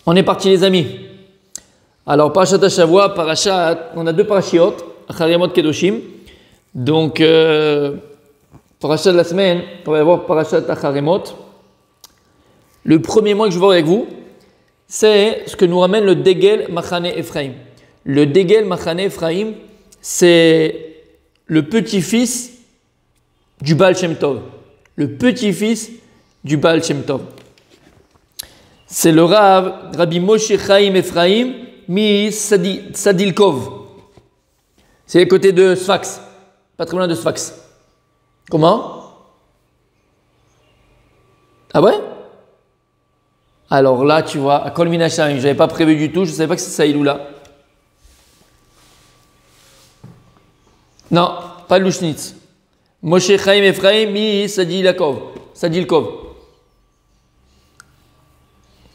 On est parti les amis. Alors Parashat Hashavua, on a deux parashiot, Acharemot Kedoshim. Donc parashat de la semaine, on va voir Parashat Acharemot. Le premier mois que je vais voir avec vous, c'est ce que nous ramène le Degel Machane Ephraim. Le Degel Machane Ephraim, c'est le petit-fils du Baal Shem Tov. Le petit-fils du Baal Shem Tov. C'est le Rabbi Moshe Chaim Ephraim mi Sadilkov. C'est à côté de Sfax, pas très loin de Sfax. Comment? Ah ouais? Alors là, tu vois, à Kol Minasham, je n'avais pas prévu du tout, je ne savais pas que c'est ça Iloula. Non, pas Lushnitz. Moshe Chaim Ephraim mi Sadilkov.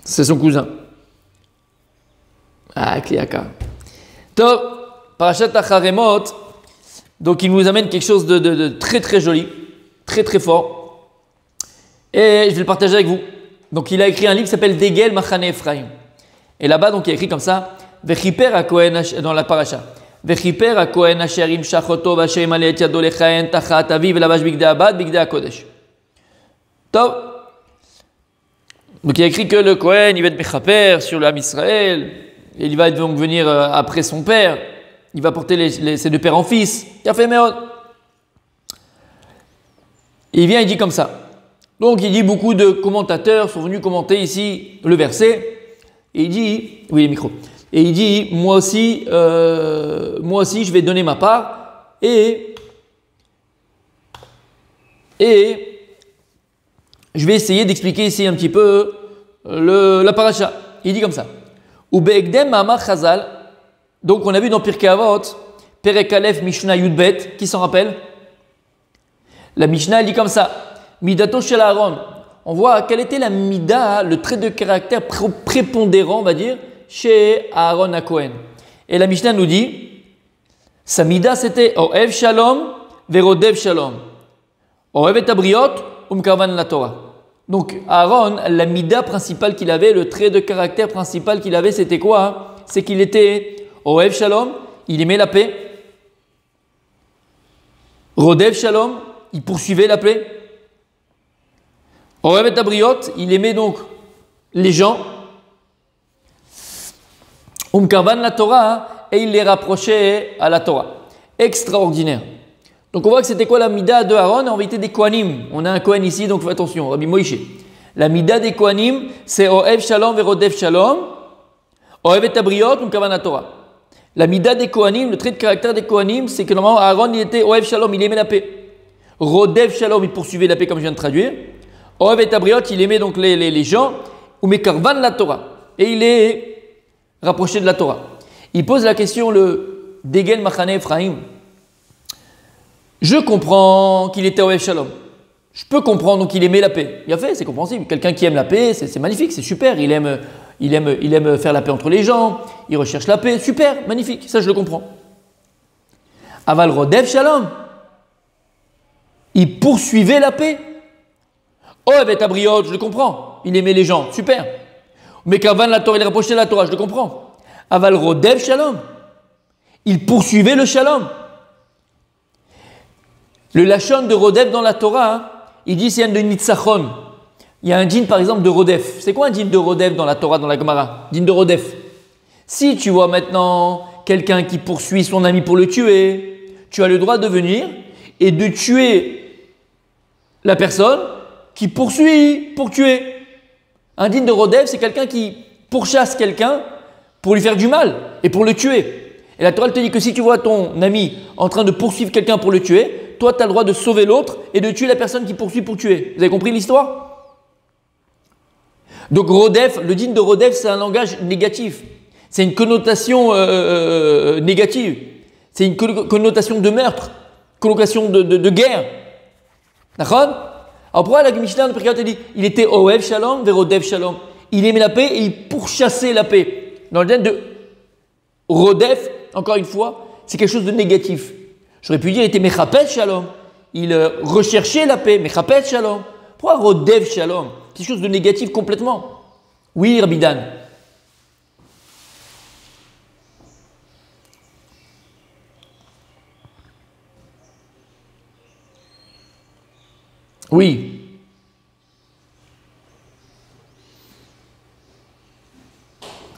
C'est son cousin. Ah, Kliaka. Top, Parashat Acharemot, donc il nous amène quelque chose de très très joli, très très fort. Et je vais le partager avec vous. Donc il a écrit un livre qui s'appelle Degel Machane Ephraim. Et là-bas, donc il a écrit comme ça, Vechiper à Kohen dans la paracha. Vechiper à Kohen asher im shachoto v'ashem ale et yado lechaen tachat aviv lavash bigdei abad bigdei hakodesh. Top. Donc il a écrit que le Kohen, il va être Mechaper sur l'âme Israël, et il va donc venir après son père, il va porter ses deux pères en fils. Il a fait Meod. Il vient, il dit comme ça. Donc il dit, beaucoup de commentateurs sont venus commenter ici le verset, et il dit, oui les micros, et il dit, moi aussi je vais donner ma part, et je vais essayer d'expliquer ici un petit peu la paracha. Il dit comme ça. Ubeegdem Ma'amar Chazal. Donc on a vu dans Pirkei Avot, Perek Aleph Mishnah Yudbet, qui s'en rappelle? La Mishnah elle dit comme ça. Midato shel Aaron. On voit quelle était la mida, le trait de caractère prépondérant, on va dire, chez Aaron à Cohen. Et la Mishnah nous dit, sa mida c'était Oev Shalom, Verodev Shalom. Oev et Abriot, Umkarvan la Torah. Donc Aaron, la mida principale qu'il avait, le trait de caractère principal qu'il avait, c'était quoi? C'est qu'il était Oev Shalom, il aimait la paix. Rodev Shalom, il poursuivait la paix. Oev et Abriot, il aimait donc les gens. Umkarvan la Torah, et il les rapprochait à la Torah. Extraordinaire. Donc on voit que c'était quoi la mida de Aaron? En vérité des Kohanim. On a un Kohen ici, donc fais attention, Rabbi Moïse. La mida des Kohanim, c'est Oev Shalom Verodev Shalom, Oev et Abriot, Umkarvan la Torah. La mida des Kohanim, le trait de caractère des Kohanim, c'est que normalement Aaron il était Oev Shalom, il aimait la paix. Rodev Shalom, il poursuivait la paix comme je viens de traduire. Oev et Abriot, il aimait donc les gens, Umekarvan la Torah. Et il est rapproché de la Torah. Il pose la question, le Degel Machane Ephraim. Je comprends qu'il était Oev Shalom. Je peux comprendre qu'il aimait la paix. Il a fait, c'est compréhensible. Quelqu'un qui aime la paix, c'est magnifique, c'est super. Il aime faire la paix entre les gens. Il recherche la paix. Super, magnifique. Ça, je le comprends. Aval Rodev Shalom. Il poursuivait la paix. Oev et Abriot, je le comprends. Il aimait les gens. Super. Mais qu'Avan la Torah, il rapprochait de la Torah, je le comprends. Aval Rodev Shalom. Il poursuivait le Shalom. Le lachon de Rodev dans la Torah, hein, il dit c'est un de Nitzachon. Il y a un dîn par exemple de Rodef. C'est quoi un dîn de Rodev dans la Torah, dans la Gemara? Dîn de Rodef. Si tu vois maintenant quelqu'un qui poursuit son ami pour le tuer, tu as le droit de venir et de tuer la personne qui poursuit pour tuer. Un dîn de Rodev, c'est quelqu'un qui pourchasse quelqu'un pour lui faire du mal et pour le tuer. Et la Torah te dit que si tu vois ton ami en train de poursuivre quelqu'un pour le tuer, toi, tu as le droit de sauver l'autre et de tuer la personne qui poursuit pour tuer. Vous avez compris l'histoire? Donc, Rodef, le dîn de Rodef, c'est un langage négatif. C'est une connotation négative. C'est une connotation de meurtre, connotation de guerre. D'accord? Alors, pourquoi la Mishnah de Pirkei Avot dit il était Oev Shalom, Verodev Shalom. Il aimait la paix et il pourchassait la paix. Dans le dîn de Rodef, encore une fois, c'est quelque chose de négatif. J'aurais pu dire, il était Mechapet Shalom. Il recherchait la paix, Mechapet Shalom. Pourquoi Rodev Shalom? Quelque chose de négatif complètement. Oui, Rabbi Dan. Oui.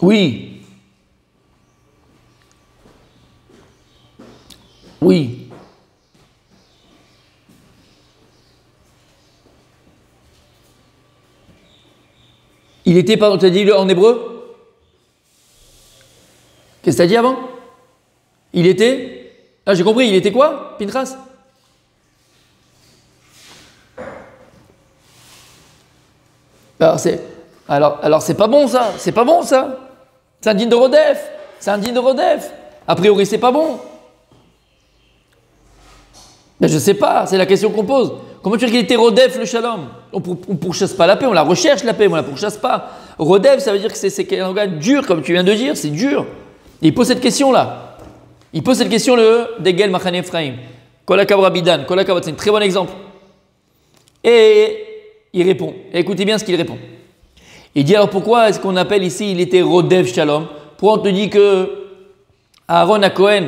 Oui. Oui. Il était, pardon, tu as dit en hébreu? Qu'est-ce que tu as dit avant? Il était? Ah, j'ai compris, il était quoi, Pinchas? Alors c'est pas bon ça, c'est pas bon ça. C'est un digne de Rodef, c'est un digne de Rodef. A priori, c'est pas bon. Mais je sais pas, c'est la question qu'on pose. Comment tu dis qu'il était Rodef le shalom? On pourchasse pas la paix, on la recherche la paix, on la pourchasse pas. Rodef, ça veut dire que c'est un gars dur, comme tu viens de dire, c'est dur. Et il pose cette question-là. Il pose cette question, le Degel Machane Ephraim. Kolakav Rabidan, Kolakav, c'est un très bon exemple. Et il répond. Et écoutez bien ce qu'il répond. Il dit alors pourquoi est-ce qu'on appelle ici il était Rodef Shalom? Pourquoi on te dit que Aaron à Cohen,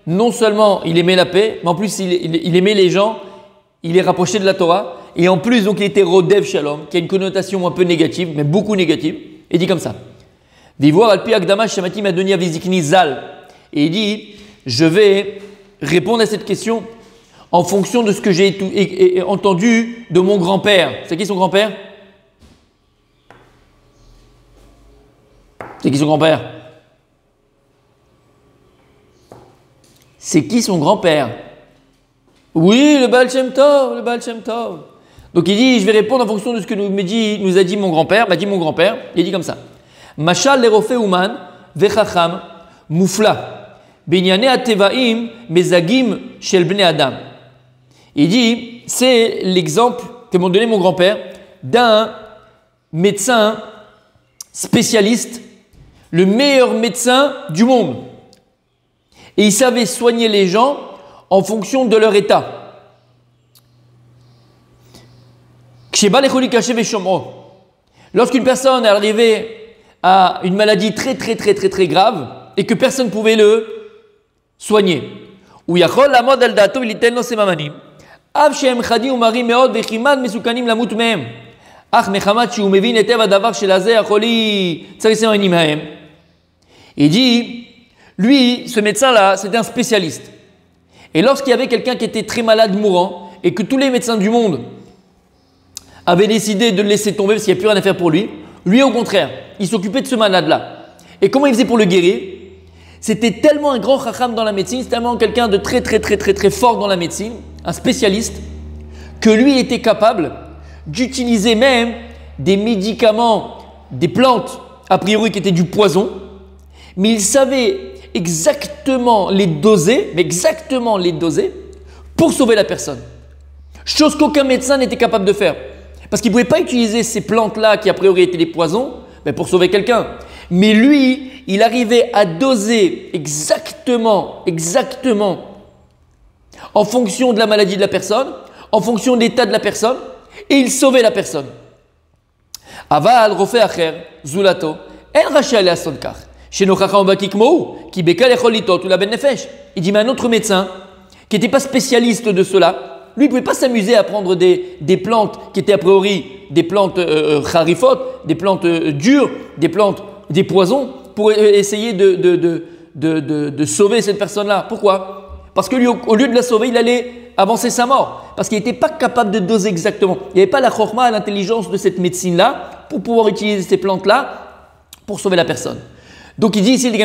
non seulement il aimait la paix, mais en plus il aimait les gens, il est rapproché de la Torah, et en plus donc il était Rodef Shalom, qui a une connotation un peu négative, mais beaucoup négative. Et il dit comme ça. Vivoir Alpi Akdama Shamati Madonia Vizikni Zal. Et il dit, je vais répondre à cette question en fonction de ce que j'ai entendu de mon grand-père. C'est qui son grand-père? C'est qui son grand-père? C'est qui son grand-père? Oui, le Baal Shem Tov, le Baal Shem Tov. Donc il dit, je vais répondre en fonction de ce que nous a dit mon grand-père. M'a dit mon grand-père. Il dit comme ça. Mashal lerofe uman vechacham mufla benyane atevaim mezagim shel bnei adam. Il dit, c'est l'exemple que m'a donné mon grand-père d'un médecin spécialiste, le meilleur médecin du monde. Et il savait soigner les gens en fonction de leur état. Lorsqu'une personne est arrivée à une maladie très grave et que personne ne pouvait le soigner, il dit, lui, ce médecin-là, c'était un spécialiste. Et lorsqu'il y avait quelqu'un qui était très malade, mourant, et que tous les médecins du monde avaient décidé de le laisser tomber parce qu'il n'y avait plus rien à faire pour lui, lui au contraire, il s'occupait de ce malade-là. Et comment il faisait pour le guérir? C'était tellement un grand chacham dans la médecine, c'était tellement quelqu'un de très fort dans la médecine, un spécialiste, que lui était capable d'utiliser même des médicaments, des plantes, a priori qui étaient du poison, mais il savait exactement les doser, pour sauver la personne. Chose qu'aucun médecin n'était capable de faire. Parce qu'il ne pouvait pas utiliser ces plantes-là qui a priori étaient des poisons pour sauver quelqu'un. Mais lui, il arrivait à doser exactement, en fonction de la maladie de la personne, en fonction de l'état de la personne, et il sauvait la personne. Aval, Rofe Acher, Zulato, El Rachel Asonkar. Il dit, mais un autre médecin qui n'était pas spécialiste de cela, lui, il ne pouvait pas s'amuser à prendre des plantes qui étaient a priori des plantes harifot, des plantes dures, des poisons, pour essayer de sauver cette personne-là. Pourquoi? Parce que lui, au lieu de la sauver, il allait avancer sa mort. Parce qu'il n'était pas capable de doser exactement. Il n'y avait pas la chorma, l'intelligence de cette médecine-là pour pouvoir utiliser ces plantes-là pour sauver la personne. Donc il dit ici, il dit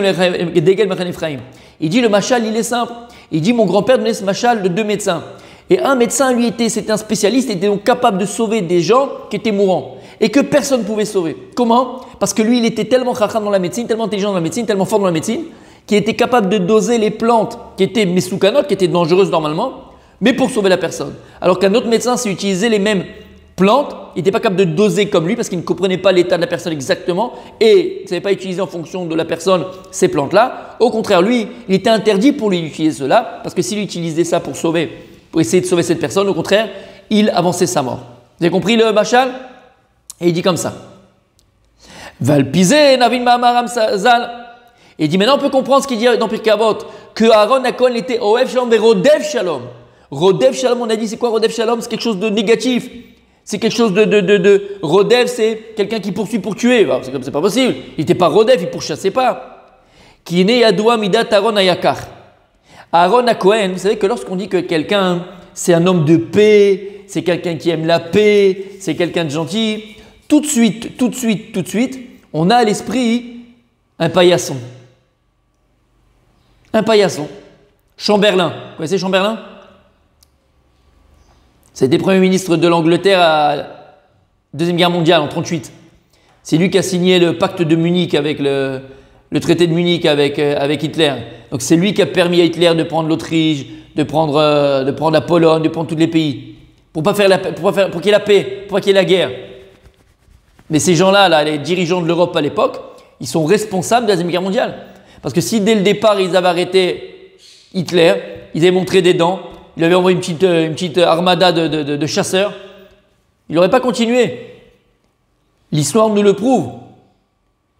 le machal, il est simple. Il dit mon grand-père donnait ce machal de deux médecins. Et un médecin, lui, c'était un spécialiste, était donc capable de sauver des gens qui étaient mourants et que personne ne pouvait sauver. Comment? Parce que lui, il était tellement chacham dans la médecine, tellement intelligent dans la médecine, tellement fort dans la médecine, qu'il était capable de doser les plantes qui étaient mesoukanot, qui étaient dangereuses normalement, mais pour sauver la personne. Alors qu'un autre médecin, s'il utilisait les mêmes plantes, il n'était pas capable de doser comme lui parce qu'il ne comprenait pas l'état de la personne exactement et il ne savait pas utiliser en fonction de la personne ces plantes-là. Au contraire, lui, il était interdit pour lui d'utiliser cela parce que s'il utilisait ça pour essayer de sauver cette personne, au contraire, il avançait sa mort. Vous avez compris le machal? Et il dit comme ça. Valpizé, Navin Mahamaram Zal. Et il dit maintenant on peut comprendre ce qu'il dit dans Pirkei Avot, que Aaron Akon était Oev Shalom Verodev Shalom. Rodev Shalom, on a dit, c'est quoi Rodev Shalom? C'est quelque chose de négatif. C'est quelque chose de Rodev, c'est quelqu'un qui poursuit pour tuer. C'est comme c'est pas possible. Il n'était pas Rodev, il pourchassait pas. Qui né Yadoua Midat Aaron Ayakar. Aaron à Cohen, vous savez que lorsqu'on dit que quelqu'un, c'est un homme de paix, c'est quelqu'un qui aime la paix, c'est quelqu'un de gentil, tout de suite, on a à l'esprit un paillasson. Un paillasson. Chamberlain. Vous connaissez Chamberlain? C'était Premier ministre de l'Angleterre à la Deuxième Guerre mondiale en 1938. C'est lui qui a signé le pacte de Munich avec le traité de Munich avec Hitler. Donc c'est lui qui a permis à Hitler de prendre l'Autriche, de prendre la Pologne, de prendre tous les pays. Pour qu'il y ait la paix, pour qu'il y ait la guerre. Mais ces gens-là, les dirigeants de l'Europe à l'époque, ils sont responsables de la Deuxième Guerre mondiale. Parce que si dès le départ, ils avaient arrêté Hitler, ils avaient montré des dents, il avait envoyé une petite armada de chasseurs, il n'aurait pas continué. L'histoire nous le prouve.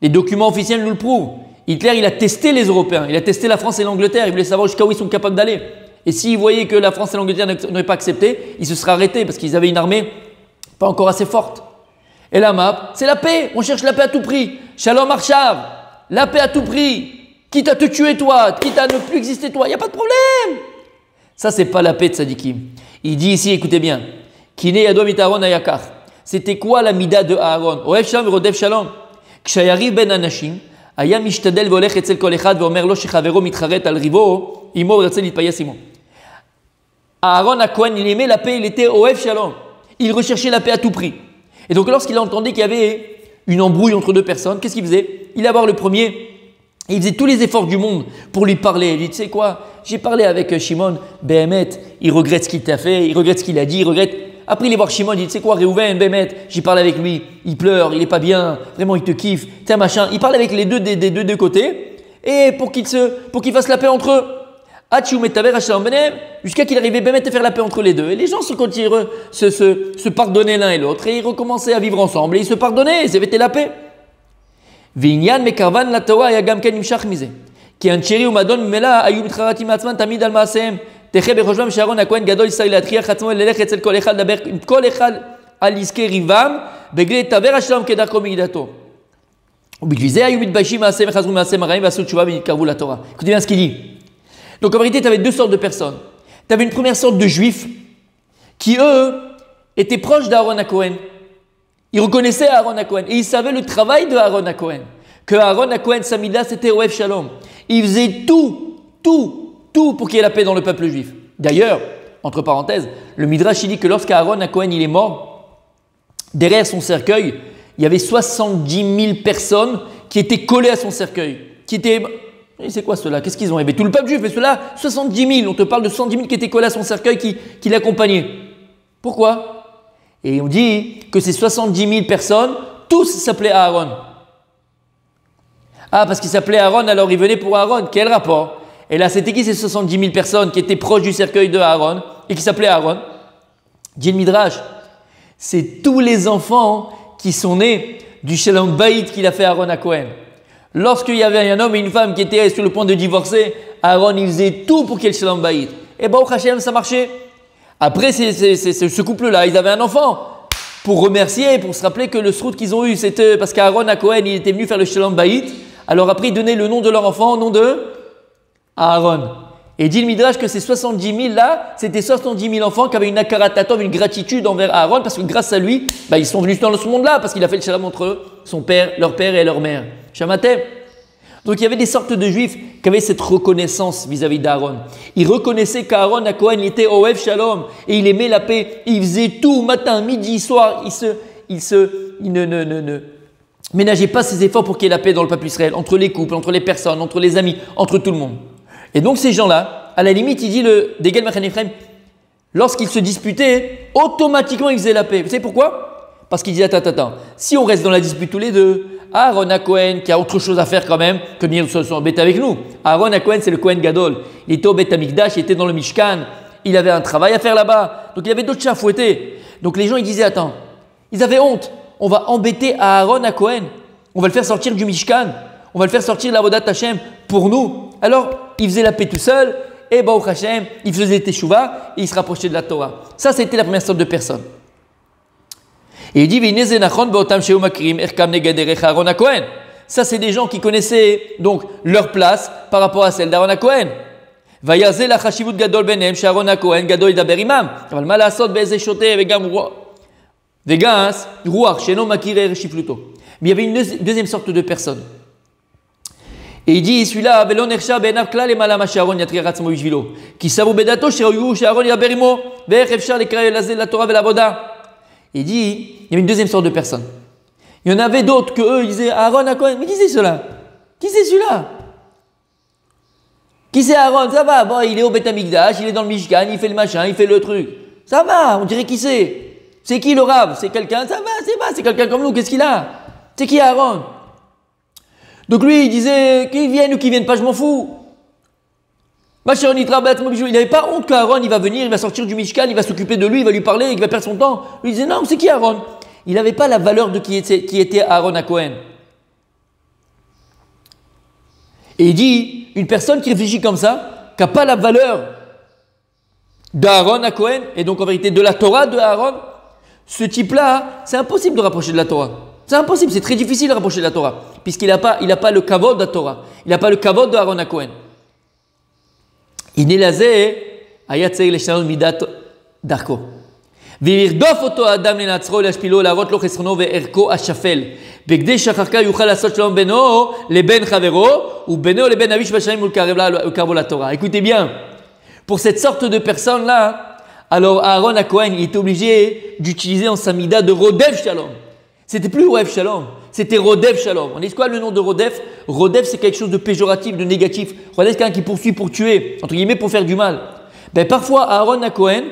Les documents officiels nous le prouvent. Hitler, il a testé les Européens, il a testé la France et l'Angleterre, il voulait savoir jusqu'à où ils sont capables d'aller. Et s'il voyait que la France et l'Angleterre n'auraient pas accepté, il se serait arrêté parce qu'ils avaient une armée pas encore assez forte. Et la map, c'est la paix. On cherche la paix à tout prix. Shalom Arshav, la paix à tout prix. Quitte à te tuer toi, quitte à ne plus exister toi, il n'y a pas de problème. Ça, c'est pas la paix de Sadikim. Il dit ici, écoutez bien, Kine Yadom It Aaron Ayakar. C'était quoi la mida de Aaron? Oev Shalom Rodev Shalom. Kshayariv ben Anashim, Aya Mishtadel Volech Etzel Kol Echad Veomer Lo Shechavero Mitcharet Al Rivo, Imo Ratzel Itpayas Imo. Aaron à Cohen, il aimait la paix, il était Oev Shalom. Il recherchait la paix à tout prix. Et donc lorsqu'il entendait qu'il y avait une embrouille entre deux personnes, qu'est-ce qu'il faisait? Il allait voir le premier, et il faisait tous les efforts du monde pour lui parler. Il dit, tu sais quoi, j'ai parlé avec Shimon, Behemet, il regrette ce qu'il t'a fait, il regrette ce qu'il a dit, il regrette. Après il est voir Shimon, il dit, tu sais quoi, Réhouven, Behemet, j'ai parlé avec lui, il pleure, il est pas bien, vraiment il te kiffe, tiens machin. Il parle avec les deux côtés, et pour qu'ils fassent la paix entre eux. Jusqu'à qu'il arrivait à faire la paix entre les deux. Et les gens se pardonnaient l'un et l'autre. Et ils recommençaient à vivre ensemble. Et ils se pardonnaient. Ils avaient la paix. Vinyan mekarvan la Torah yagam ken imshach mize. Ki ancheri umadon mimela ayu mitcharatim atzman tamid al maasehem. Teche bechosvam sharon hakohen gadol yisrael latriach atzmo lelech etzel kol echad daber im kol echad al iske rivam begle taver hashalom kedarko migdato. Ubigli ze ayu mitbashim maasehem chazru maasehem haraim vasu tshuva v'nitkarvu la Torah. Écoutez bien ce qu'il dit. Donc en vérité, tu avais deux sortes de personnes. Tu avais une première sorte de juifs qui, eux, étaient proches d'Aaron à Cohen. Ils reconnaissaient Aaron à Cohen et ils savaient le travail de Aaron à Cohen. Que Aaron à Cohen, Samida, c'était Oev Shalom. Il faisait tout pour qu'il y ait la paix dans le peuple juif. D'ailleurs, entre parenthèses, le Midrash dit que lorsqu'Aaron à Cohen il est mort, derrière son cercueil, il y avait 70 000 personnes qui étaient collées à son cercueil, qui étaient... Et c'est quoi ceux-là? Qu'est-ce qu'ils ont aimé? Tout le peuple juif, mais ceux-là, 70 000. On te parle de 70 000 qui étaient collés à son cercueil, qui l'accompagnaient. Pourquoi? Et on dit que ces 70 000 personnes, tous s'appelaient Aaron. Ah, parce qu'ils s'appelaient Aaron, alors ils venaient pour Aaron. Quel rapport? Et là, c'était qui ces 70 000 personnes qui étaient proches du cercueil de Aaron et qui s'appelaient Aaron? Dit le Midrash, c'est tous les enfants qui sont nés du Shalom Bayit qu'il a fait Aaron à Cohen. Lorsqu'il y avait un homme et une femme qui étaient sur le point de divorcer, Aaron il faisait tout pour qu'il y ait le Shalom Bayit. Et Baruch Hashem, ça marchait. Après, ce couple-là, ils avaient un enfant. Pour remercier, pour se rappeler que le srout qu'ils ont eu, c'était parce qu'Aaron à Cohen, il était venu faire le Shalom Bayit. Alors après, ils donnaient le nom de leur enfant au nom de Aaron. Et dit le Midrash que ces 70 000 là, c'était 70 000 enfants qui avaient une akaratatov, une gratitude envers Aaron parce que grâce à lui, ils sont venus dans ce monde-là parce qu'il a fait le Shalom entre eux, leur père et leur mère. Shamatem. Donc il y avait des sortes de juifs qui avaient cette reconnaissance vis-à-vis d'Aaron. Ils reconnaissaient qu'Aaron à Cohen il était Oev Shalom et il aimait la paix. Il faisait tout matin, midi, soir. Il ne ménageait pas ses efforts pour qu'il y ait la paix dans le peuple Israël, entre les couples, entre les personnes, entre les amis, entre tout le monde. Et donc ces gens-là, à la limite, il dit le Degel Machan Ephraim, lorsqu'ils se disputaient, automatiquement ils faisaient la paix. Vous savez pourquoi? Parce qu'ils disaient attends, si on reste dans la dispute tous les deux, Aaron à Cohen qui a autre chose à faire quand même que de venir s'embêter avec nous. Aaron à Cohen c'est le Cohen Gadol. Il était au Beth Amikdash, il était dans le Mishkan, il avait un travail à faire là-bas. Donc il y avait d'autres chats à fouetter. Donc les gens ils disaient attends, ils avaient honte. On va embêter Aaron à Cohen. On va le faire sortir du Mishkan. On va le faire sortir de la Vodat Hashem pour nous. Alors, il faisait la paix tout seul et Baruch Hashem, il faisait teshuva et il se rapprochait de la Torah. Ça, c'était la première sorte de personne. Et il dit, ça, c'est des gens qui connaissaient donc leur place par rapport à celle d'Aaron HaKohen. Mais il y avait une deuxième sorte de personne. Et il dit, celui-là, il dit, il y avait une deuxième sorte de personne. Il y en avait d'autres que eux, ils disaient, Aaron HaKohen, mais qui c'est cela? Qui c'est celui-là? Qui c'est Aaron? Ça va, bon, il est au Beth Amikdash, il est dans le Mishkan, il fait le machin, il fait le truc. Ça va, on dirait qui c'est. C'est qui le Rav? C'est quelqu'un, ça va, c'est quelqu'un comme nous, qu'est-ce qu'il a? C'est qui Aaron? Donc lui, il disait, qu'ils viennent ou qu'ils viennent pas, je m'en fous. Il n'avait pas honte qu'Aaron, il va venir, il va sortir du Mishkan, il va s'occuper de lui, il va lui parler, il va perdre son temps. Lui, il disait, non, c'est qui Aaron? Il n'avait pas la valeur de qui était Aaron HaKohen. Et il dit, une personne qui réfléchit comme ça, qui n'a pas la valeur d'Aaron HaKohen, et donc en vérité de la Torah de Aaron, ce type-là, c'est impossible de rapprocher de la Torah. C'est impossible, c'est très difficile de rapprocher de la Torah, puisqu'il n'a pas le kavod de la Torah, il n'a pas le kavod de Aaron HaKohen. הנה לזה היה צריך לשנות מידת דרכו. וירדוף אותו האדם לנצרו, להשפילו, להראות לו חסרונו וערכו השפל. בכדי שאחר כך יוכל לעשות שלום בינו לבין חברו, ובינו לבין אביו שבשמים ולקרבו לתורה. Écoutez bien, pour cette sorte de personne-là, alors Aaron HaKohen, il était obligé d'utiliser en sa mida de Rodev Shalom. C'était plus Rodev Shalom, c'était Rodev Shalom. On dit quoi le nom de Rodev? Rodev, c'est quelque chose de péjoratif, de négatif. Rodev, c'est quelqu'un qui poursuit pour tuer, entre guillemets, pour faire du mal. Ben, parfois, Aaron HaKohen,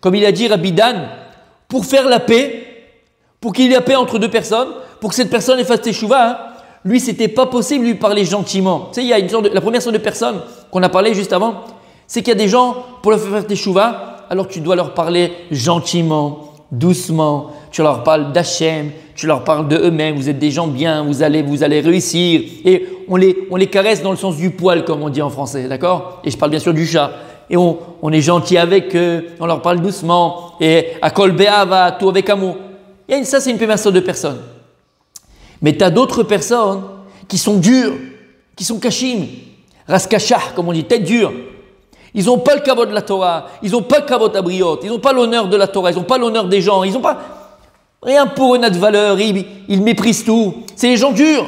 comme il a dit Rabbi Dan, pour faire la paix, pour qu'il y ait la paix entre deux personnes, pour que cette personne fasse teshuva, lui, c'était pas possible de lui parler gentiment. Tu sais, il y a une sorte la première sorte de personne qu'on a parlé juste avant, c'est qu'il y a des gens, pour leur faire teshuva, alors tu dois leur parler gentiment, doucement, tu leur parles d'Hachem, tu leur parles de eux-mêmes, vous êtes des gens bien, vous allez réussir. Et on les caresse dans le sens du poil, comme on dit en français, d'accord? Et je parle bien sûr du chat. Et on est gentil avec eux, on leur parle doucement. Et à Kol Be'ava, tout avec amour. Ça, c'est une première sorte de personne. Mais tu as d'autres personnes qui sont dures, qui sont kashim, raskashah, comme on dit, tête dure. Ils n'ont pas le kavod de la Torah, ils n'ont pas le kavod abriot, ils n'ont pas l'honneur de la Torah, ils n'ont pas l'honneur des gens, ils n'ont pas... Rien pour eux n'a de valeur, ils méprisent tout. C'est les gens durs.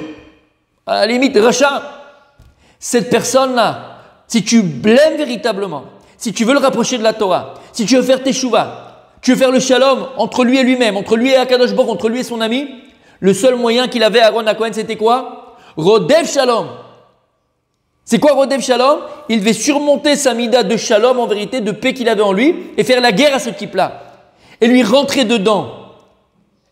À la limite, rachat. Cette personne-là, si tu blâmes véritablement, si tu veux le rapprocher de la Torah, si tu veux faire teshuva, tu veux faire le shalom entre lui et lui-même, entre lui et Akadosh Baruch, entre lui et son ami, le seul moyen qu'il avait à Aaron HaKohen, c'était quoi? Rodev Shalom. C'est quoi Rodev Shalom? Il devait surmonter sa mida de shalom, en vérité, de paix qu'il avait en lui, et faire la guerre à ce type-là. Et lui rentrer dedans.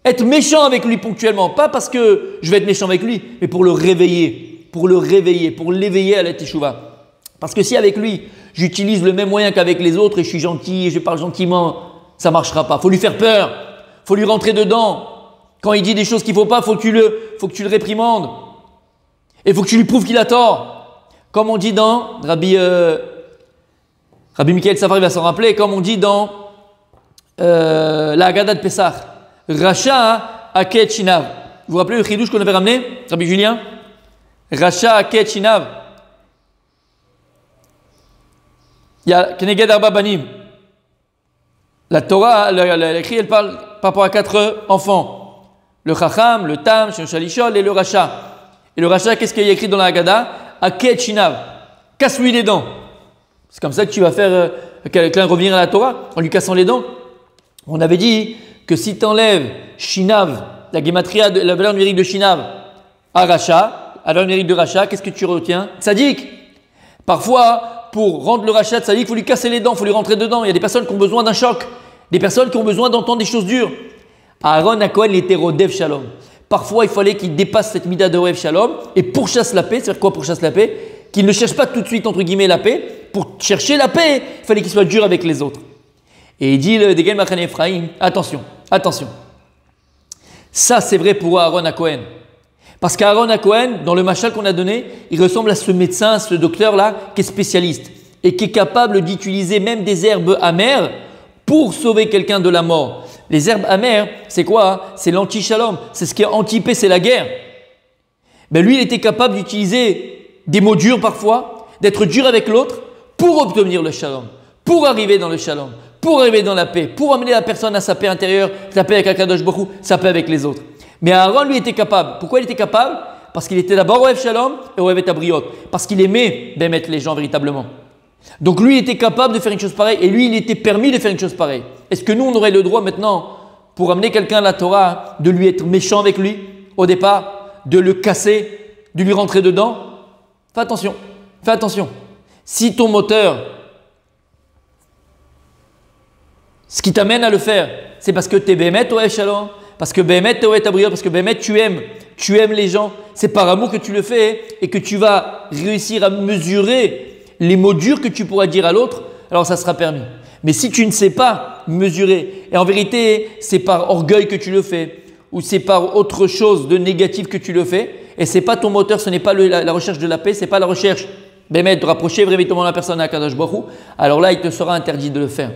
Être méchant avec lui ponctuellement, pas parce que je vais être méchant avec lui, mais pour le réveiller, pour l'éveiller à la teshuva. Parce que si avec lui, j'utilise le même moyen qu'avec les autres et je suis gentil et je parle gentiment, ça ne marchera pas. Il faut lui faire peur, il faut lui rentrer dedans. Quand il dit des choses qu'il ne faut pas, faut que tu le réprimandes. Et il faut que tu lui prouves qu'il a tort. Comme on dit dans, Rabbi Michael Safar va s'en rappeler, comme on dit dans la Haggadah de Pessah. Racha Aket Shinav. Vous vous rappelez le chidouche qu'on avait ramené, Rabbi Julien? Racha Aket Shinav. Il y a Keneged Arba Banim. La Torah, l'écrit, elle parle par rapport à 4 enfants. Le Chacham, le Tam, le Shalishol et le Racha. Et le Racha, qu'est-ce qu'il y a écrit dans la Haggadah? Aket Shinav. Casse-lui les dents. C'est comme ça que tu vas faire quelqu'un revenir à la Torah, en lui cassant les dents. On avait dit que si tu enlèves Shinav, la gematria, la valeur numérique de Shinav, à Racha, à la valeur numérique de Racha, qu'est-ce que tu retiens? Tzadik. Parfois, pour rendre le Racha Tzadik, il faut lui casser les dents, il faut lui rentrer dedans. Il y a des personnes qui ont besoin d'un choc, des personnes qui ont besoin d'entendre des choses dures. Aaron HaKohen, il était Rodev Shalom. Parfois, il fallait qu'il dépasse cette mida de Rodev Shalom et pourchasse la paix. C'est-à-dire quoi pourchasse la paix? Qu'il ne cherche pas tout de suite, entre guillemets, la paix. Pour chercher la paix, il fallait qu'il soit dur avec les autres. Et il dit le Degen Machane Ephraim, attention. Ça, c'est vrai pour Aaron HaKohen. Parce qu'Aaron HaKohen, dans le machal qu'on a donné, il ressemble à ce médecin, ce docteur-là, qui est spécialiste. et qui est capable d'utiliser même des herbes amères pour sauver quelqu'un de la mort. Les herbes amères, c'est quoi? C'est l'anti-shalom, c'est ce qui est anti-paix, c'est la guerre. Mais lui, il était capable d'utiliser des mots durs parfois, d'être dur avec l'autre pour obtenir le shalom, pour arriver dans le shalom, pour arriver dans la paix, pour amener la personne à sa paix intérieure, sa paix avec Akadosh Baruch Hu, sa paix avec les autres. Mais Aaron, lui, était capable. Pourquoi il était capable? Parce qu'il était d'abord Ohev Shalom et Ohev et Abriot. Parce qu'il aimait mettre les gens véritablement. Donc lui, il était capable de faire une chose pareille et lui, il était permis de faire une chose pareille. Est-ce que nous, on aurait le droit maintenant, pour amener quelqu'un à la Torah, de lui être méchant avec lui au départ, de le casser, de lui rentrer dedans? Fais attention, fais attention. Si ton moteur, ce qui t'amène à le faire, c'est parce que tu es Bémet Ohev Shalom, parce que Bémet tu es Ohev Abriot, parce que Bémet tu aimes les gens, c'est par amour que tu le fais et que tu vas réussir à mesurer les mots durs que tu pourras dire à l'autre, alors ça sera permis. Mais si tu ne sais pas mesurer, et en vérité c'est par orgueil que tu le fais, ou c'est par autre chose de négatif que tu le fais, et ce n'est pas ton moteur, ce n'est pas la recherche de la paix, ce n'est pas la recherche de rapprocher véritablement la personne à Kadosh Baruch Hu, alors là il te sera interdit de le faire.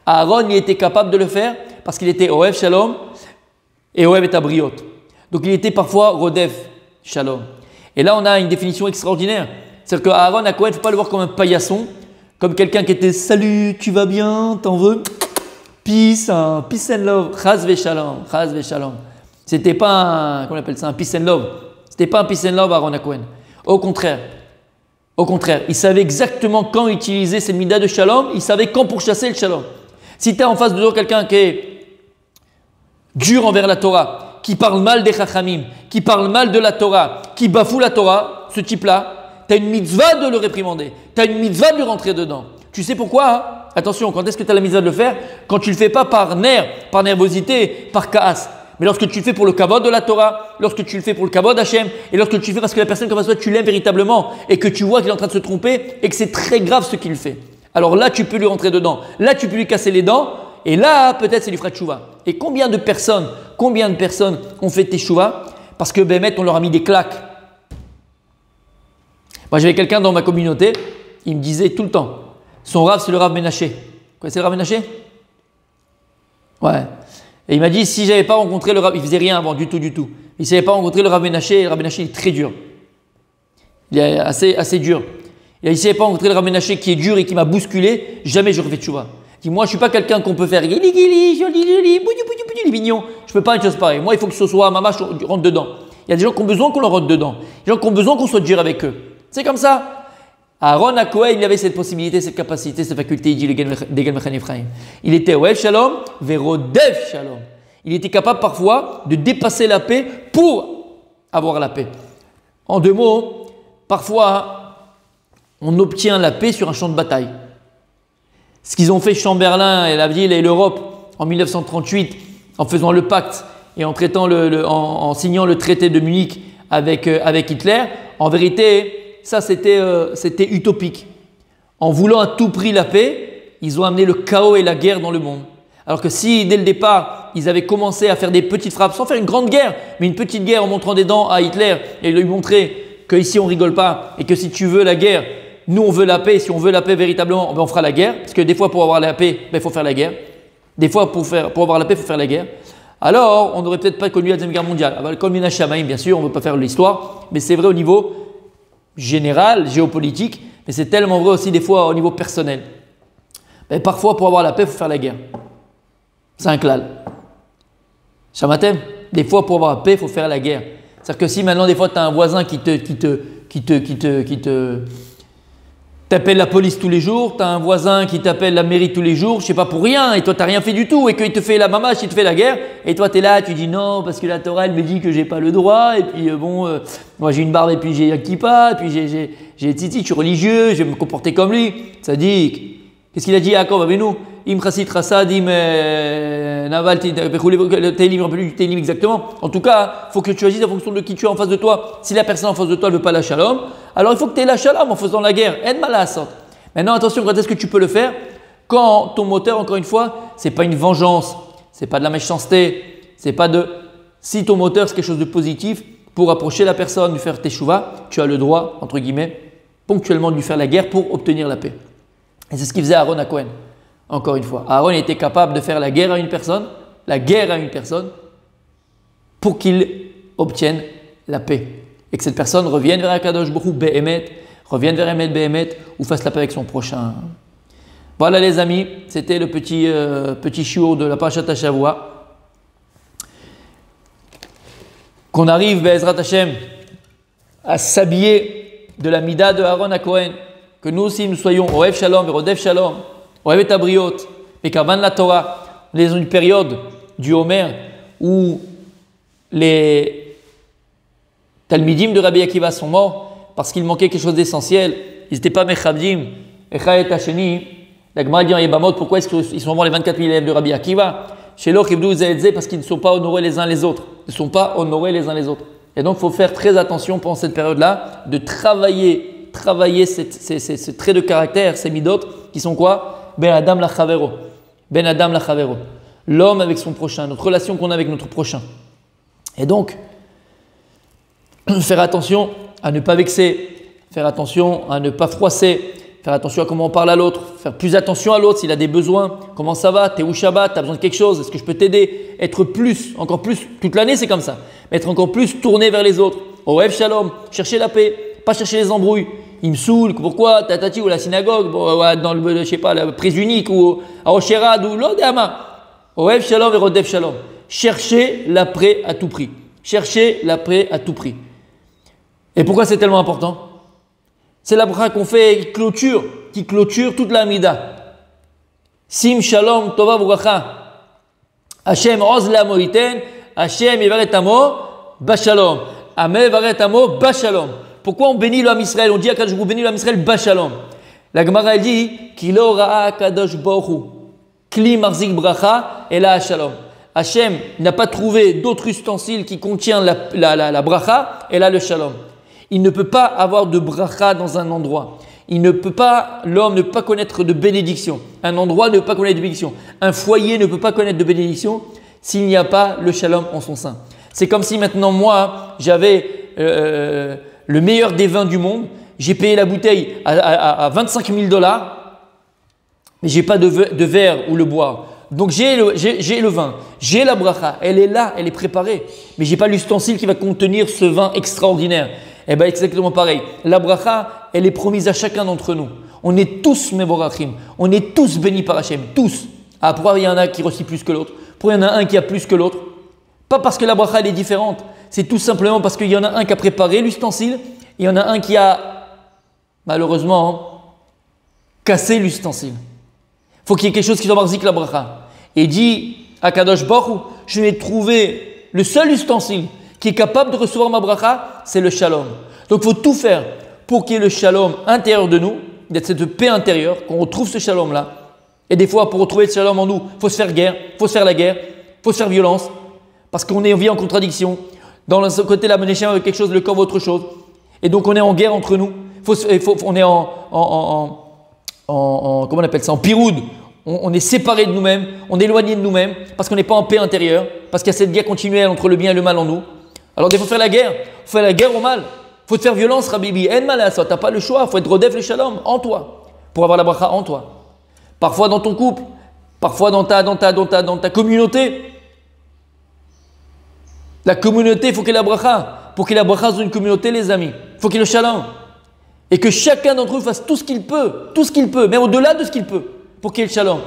Aaron il était capable de le faire parce qu'il était Ohev Shalom et Ohev et Abriot. Donc il était parfois Rodef Shalom. Et là on a une définition extraordinaire. C'est-à-dire qu'Aaron à Cohen, il ne faut pas le voir comme un paillasson, comme quelqu'un qui était « Salut, tu vas bien, t'en veux ?» Peace, peace and love, chaz veshalom, chaz veshalom. C'était pas un, comment on appelle ça, un peace and love. C'était pas un peace and love Aaron à Cohen. Au contraire, il savait exactement quand utiliser cette mida de shalom, il savait quand pourchasser le shalom. Si tu as en face de toi quelqu'un qui est dur envers la Torah, qui parle mal des chachamim, qui parle mal de la Torah, qui bafoue la Torah, ce type-là, tu as une mitzvah de le réprimander. Tu as une mitzvah de lui rentrer dedans. Tu sais pourquoi hein? Attention, quand est-ce que tu as la mitzvah de le faire? Quand tu ne le fais pas par nervosité, par kaas. Mais lorsque tu le fais pour le kavod de la Torah, lorsque tu le fais pour le kavod d'Hachem, et lorsque tu le fais parce que la personne comme ça, tu l'aimes véritablement, et que tu vois qu'il est en train de se tromper, et que c'est très grave ce qu'il fait. Alors là, tu peux lui rentrer dedans. Là, tu peux lui casser les dents, et là, peut-être, c'est lui fera tchouva. Et combien de personnes ont fait tchouva parce que Bémet, on leur a mis des claques. Moi, j'avais quelqu'un dans ma communauté, il me disait tout le temps, son Rav, c'est le Rav Menaché. Vous connaissez le Rav Menaché? Ouais. Et il m'a dit, si je n'avais pas rencontré le Rav, il ne faisait rien avant, du tout. Il ne savait pas rencontrer le Rav Menaché, et le Rav Menaché est très dur. Il est assez dur. Il ne savait pas rencontrer le Rav Menaché qui est dur et qui m'a bousculé, jamais je refais tchouva. Il dit, moi, je ne suis pas quelqu'un qu'on peut faire gili, joli, boudi, mignon. Je ne peux pas une chose pareille. Moi, il faut que ce soit ma mâche, je rentre dedans. Il y a des gens qui ont besoin qu'on leur rentre dedans. Des gens qui ont besoin qu'on soit dur avec eux. C'est comme ça. Aaron à Kohen, il avait cette possibilité, cette capacité, cette faculté, il dit Degel Mechan Ephraim. Il était Ohev Shalom, Verodev Shalom. Il était capable parfois de dépasser la paix pour avoir la paix. En deux mots, parfois, on obtient la paix sur un champ de bataille. Ce qu'ils ont fait Chamberlain et la ville et l'Europe en 1938, en faisant le pacte et en signant le traité de Munich avec Hitler, en vérité, ça, c'était utopique. En voulant à tout prix la paix, ils ont amené le chaos et la guerre dans le monde. Alors que si, dès le départ, ils avaient commencé à faire des petites frappes, sans faire une grande guerre, mais une petite guerre en montrant des dents à Hitler et lui montrer qu'ici, on ne rigole pas et que si tu veux la guerre, nous, on veut la paix. Si on veut la paix véritablement, on fera la guerre. Parce que des fois, pour avoir la paix, il faut faire la guerre. Des fois, pour avoir la paix, il faut faire la guerre. Alors, on n'aurait peut-être pas connu la Deuxième Guerre mondiale. Comme Mina Shamaïm, bien sûr, on ne veut pas faire l'histoire, mais c'est vrai au niveau général, géopolitique, mais c'est tellement vrai aussi des fois au niveau personnel. Mais parfois, pour avoir la paix, il faut faire la guerre. C'est un klal. Shamatem, des fois, pour avoir la paix, il faut faire la guerre. C'est-à-dire que si maintenant, des fois, tu as un voisin qui t'appelle la police tous les jours, tu as un voisin qui t'appelle la mairie tous les jours, je sais pas pour rien, et toi tu n'as rien fait du tout, et qu'il te fait la mamache, il te fait la guerre, et toi tu es là, tu dis non, parce que la Torah elle me dit que j'ai pas le droit, et puis moi j'ai une barbe, et puis j'ai un kippa, et puis j'ai titi, je suis religieux, je vais me comporter comme lui. Ça dit, qu'est-ce qu'il a dit Yaakov avec nous? Im chassid chasad, im naval, télim, rappelez du télim exactement. En tout cas, il faut que tu agisses en fonction de qui tu as en face de toi. Si la personne en face de toi ne veut pas la shalom, alors il faut que tu aies la shalom en faisant la guerre. Aide mal à la sorte. Maintenant, attention, quand est-ce que tu peux le faire? Quand ton moteur, encore une fois, ce n'est pas une vengeance, ce n'est pas de la méchanceté, c'est pas de. Si ton moteur, c'est quelque chose de positif, pour approcher la personne, lui faire teshuva, tu as le droit, entre guillemets, ponctuellement de lui faire la guerre pour obtenir la paix. Et c'est ce qu'il faisait Aaron à Cohen. Encore une fois, Aaron était capable de faire la guerre à une personne, pour qu'il obtienne la paix. Et que cette personne revienne vers Akadosh Baruch Hu Be'emet, revienne vers Emet Be'emet, ou fasse la paix avec son prochain. Voilà les amis, c'était le petit shiur de la Parashat Shavua. Qu'on arrive, Be'ezrat Hashem, à s'habiller de la Mida de Aaron à Cohen, que nous aussi nous soyons Ohev Shalom, Verodev Shalom, Ohev et Abriot, et Karban la Torah. On est dans une période du Homer où les Talmidim de Rabbi Akiva sont morts parce qu'il manquait quelque chose d'essentiel. Ils n'étaient pas Mechabdim, Echa et Hasheni. La Gemara dit en Yebamot, pourquoi est-ce qu'ils sont morts les 24 000 élèves de Rabbi Akiva? Chez l'autre, parce qu'ils ne sont pas honorés les uns les autres. Ils ne sont pas honorés les uns les autres. Et donc, il faut faire très attention pendant cette période-là de travailler ces traits de caractère, ces midot, qui sont quoi? Ben Adam la Chavero. Ben Adam la Chavero. L'homme avec son prochain, notre relation qu'on a avec notre prochain. Et donc, faire attention à ne pas vexer, faire attention à ne pas froisser, faire attention à comment on parle à l'autre, faire plus attention à l'autre s'il a des besoins. Comment ça va? T'es où Shabbat? T'as besoin de quelque chose? Est-ce que je peux t'aider? Être plus, encore plus, toute l'année c'est comme ça. Mais être encore plus tourné vers les autres. Ohev Shalom, chercher la paix, pas chercher les embrouilles. Il me saoule, pourquoi? Tatati ou la synagogue, dans le, je sais pas, la prise unique ou à Osherad ou l'Odéama. Ohev Shalom et Rodev Shalom. Chercher la paix à tout prix. Chercher la paix à tout prix. Et pourquoi c'est tellement important? C'est la bracha qu'on fait qui clôture toute la Amida. Sim Shalom Tova Bracha. Hashem Oz la Moiten, Hashem Yevaret Amo Bashalom. Ame Yevaret Amo Bashalom. Pourquoi on bénit le Ham Israël? On dit à Kadosh Baruch Hu, bénit le Ham Israël Bashalom. La Gemara elle dit Kilo Ra'a Kadosh Baruch Hu Kli Marzik Bracha et la Shalom. Hashem n'a pas trouvé d'autre ustensile qui contient la bracha et là le Shalom. Il ne peut pas avoir de bracha dans un endroit. L'homme ne peut pas connaître de bénédiction. Un endroit ne peut pas connaître de bénédiction. Un foyer ne peut pas connaître de bénédiction s'il n'y a pas le shalom en son sein. C'est comme si maintenant moi, j'avais le meilleur des vins du monde. J'ai payé la bouteille à 25 000 $, mais je n'ai pas de verre où le boire. Donc j'ai le vin, j'ai la bracha, elle est là, elle est préparée. Mais je n'ai pas l'ustensile qui va contenir ce vin extraordinaire. Eh bien, exactement pareil. La bracha, elle est promise à chacun d'entre nous. On est tous mevorachim. On est tous bénis par Hachem. Tous. Ah, pourquoi il y en a qui reçoit plus que l'autre? Pourquoi il y en a un qui a plus que l'autre? Pas parce que la bracha, elle est différente. C'est tout simplement parce qu'il y en a un qui a préparé l'ustensile. Et il y en a un qui a, malheureusement, cassé l'ustensile. Il faut qu'il y ait quelque chose qui soit marzik la bracha. Et dit à Kadosh Baruch Hu, je vais trouver le seul ustensile qui est capable de recevoir ma bracha, c'est le shalom. Donc il faut tout faire pour qu'il y ait le shalom intérieur de nous, d'être cette paix intérieure, qu'on retrouve ce shalom-là. Et des fois, pour retrouver ce shalom en nous, il faut se faire guerre, il faut se faire la guerre, il faut se faire violence, parce qu'on vit en contradiction. Dans ce côté-là, mon échec avec quelque chose, le corps autre chose. Et donc on est en guerre entre nous, on est comment on appelle ça, en piroude. On est séparé de nous-mêmes, on est éloigné de nous-mêmes, parce qu'on n'est pas en paix intérieure, parce qu'il y a cette guerre continuelle entre le bien et le mal en nous. Alors, il faut faire la guerre. Il faut faire la guerre au mal. Il faut te faire violence, Rabibi. En mal à ça. Tu n'as pas le choix. Il faut être rodef le shalom en toi. Pour avoir la bracha en toi. Parfois dans ton couple. Parfois dans ta communauté. La communauté, il faut qu'il y ait la bracha. Pour qu'il y ait la bracha dans une communauté, les amis. Il faut qu'il y ait le shalom. Et que chacun d'entre eux fasse tout ce qu'il peut. Tout ce qu'il peut. Même au-delà de ce qu'il peut. Pour qu'il y ait le shalom.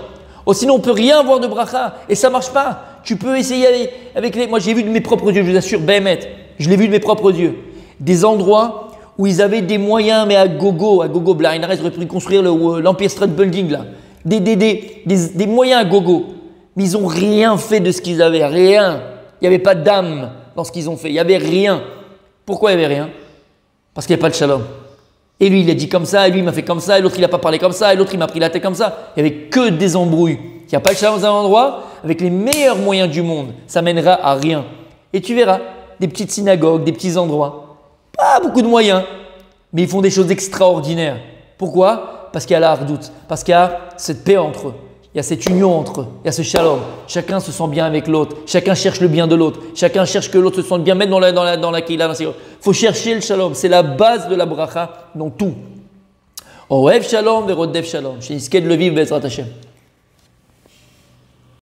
Oh, sinon, on ne peut rien avoir de bracha. Et ça ne marche pas. Tu peux essayer avec les… Moi, j'ai vu de mes propres yeux, je vous assure, Béhémet, je l'ai vu de mes propres yeux. Des endroits où ils avaient des moyens, mais à gogo blind. Ils auraient pu construire l'Empire State Building, là. Des moyens à gogo. Mais ils n'ont rien fait de ce qu'ils avaient, rien. Il n'y avait pas d'âme dans ce qu'ils ont fait. Il n'y avait rien. Pourquoi il n'y avait rien? Parce qu'il n'y a pas de shalom. Et lui, il a dit comme ça, et lui, il m'a fait comme ça, et l'autre, il n'a pas parlé comme ça, et l'autre, il m'a pris la tête comme ça. Il n'y avait que des embrouilles. Il n'y a pas de shalom dans un endroit, avec les meilleurs moyens du monde, ça mènera à rien. Et tu verras, des petites synagogues, des petits endroits, pas beaucoup de moyens, mais ils font des choses extraordinaires. Pourquoi? Parce qu'il y a la hardout, parce qu'il y a cette paix entre eux, il y a cette union entre eux, il y a ce shalom. Chacun se sent bien avec l'autre, chacun cherche le bien de l'autre, chacun cherche que l'autre se sente bien, même dans la kehila. Il faut chercher le shalom, c'est la base de la bracha dans tout. Ohev shalom verodef shalom. Shinizke de le vivre, Bezrat Hashem.